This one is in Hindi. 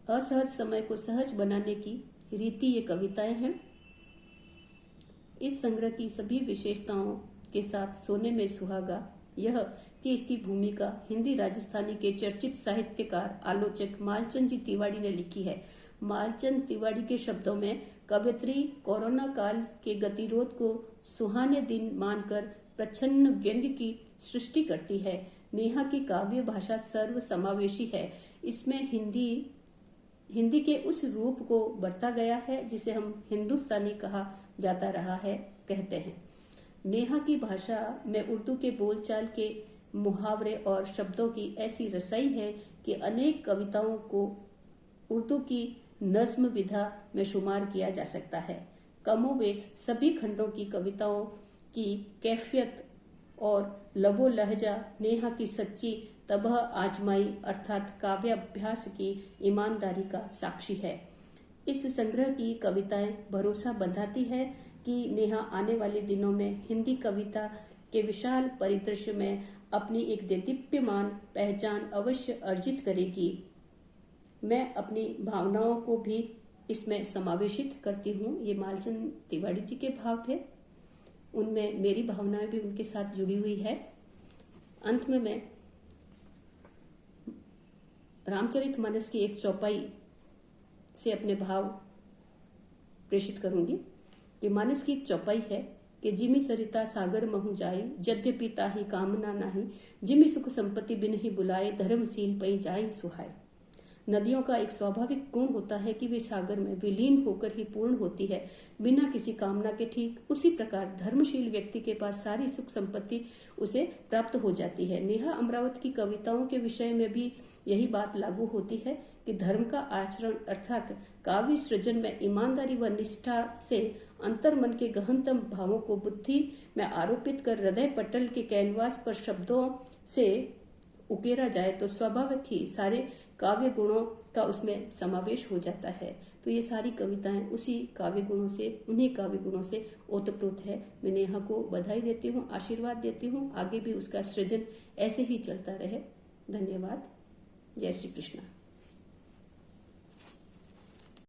असहज समय को सहज बनाने की रीति ये कविताएं हैं। इस संग्रह की सभी विशेषताओं के साथ सोने में सुहागा यह कि इसकी भूमिका हिंदी राजस्थानी के चर्चित साहित्यकार आलोचक मालचंद जी तिवारी ने लिखी है। मालचंद तिवारी के शब्दों में कवयित्री कोरोना काल के गतिरोध को सुहाने दिन मानकर प्रच्छन्न व्यंग्य की सृष्टि करती है। नेहा की काव्य भाषा सर्व समावेशी है। इसमें हिंदी के उस रूप को बरता गया है जिसे हम हिंदुस्तानी कहा जाता रहा है कहते हैं। नेहा की भाषा में उर्दू के बोलचाल के मुहावरे और शब्दों की ऐसी रसाई है कि अनेक कविताओं को उर्दू की नज्म विधा में शुमार किया जा सकता है। कमोवेश सभी खंडों की कविताओं की कैफियत और लबो लहजा नेहा की सच्ची तबह आजमाई अर्थात काव्याभ्यास की ईमानदारी का साक्षी है। इस संग्रह की कविताएं भरोसा बंधाती है कि नेहा आने वाले दिनों में हिंदी कविता के विशाल परिदृश्य में अपनी एक देदीप्यमान पहचान अवश्य अर्जित करेगी। मैं अपनी भावनाओं को भी इसमें समावेशित करती हूँ। ये मालचंद तिवारी जी के भाव थे, उनमें मेरी भावनाएं भी उनके साथ जुड़ी हुई है। अंत में मैं रामचरितमानस की एक चौपाई से अपने भाव प्रेषित करूंगी कि मानस की एक चौपाई है कि जिमि सरिता सागर महु जाई यद्यपि ताहि कामना नाही जिमि सुख संपत्ति बिन ही बुलाए धर्मशील पई जाई सुहाय। नदियों का एक स्वाभाविक गुण होता है कि वे सागर में विलीन होकर ही पूर्ण होती है बिना किसी कामना के। ठीक उसी प्रकार धर्मशील व्यक्ति के पास सारी सुख संपत्ति उसे प्राप्त हो जाती है। नेहा अमरावत की कविताओं के विषय में भी यही बात लागू होती है कि धर्म का आचरण अर्थात काव्य सृजन में ईमानदारी व निष्ठा से अंतर्मन के गहनतम भावों को बुद्धि में आरोपित कर हृदय पटल के कैनवास पर शब्दों से उकेरा जाए तो स्वाभाविक ही सारे काव्य गुणों का उसमें समावेश हो जाता है। तो ये सारी कविताएं उसी काव्य गुणों से उन्हीं काव्य गुणों से ओतप्रोत है। मैं नेहा को बधाई देती हूँ, आशीर्वाद देती हूँ, आगे भी उसका सृजन ऐसे ही चलता रहे। धन्यवाद। जय श्री कृष्ण।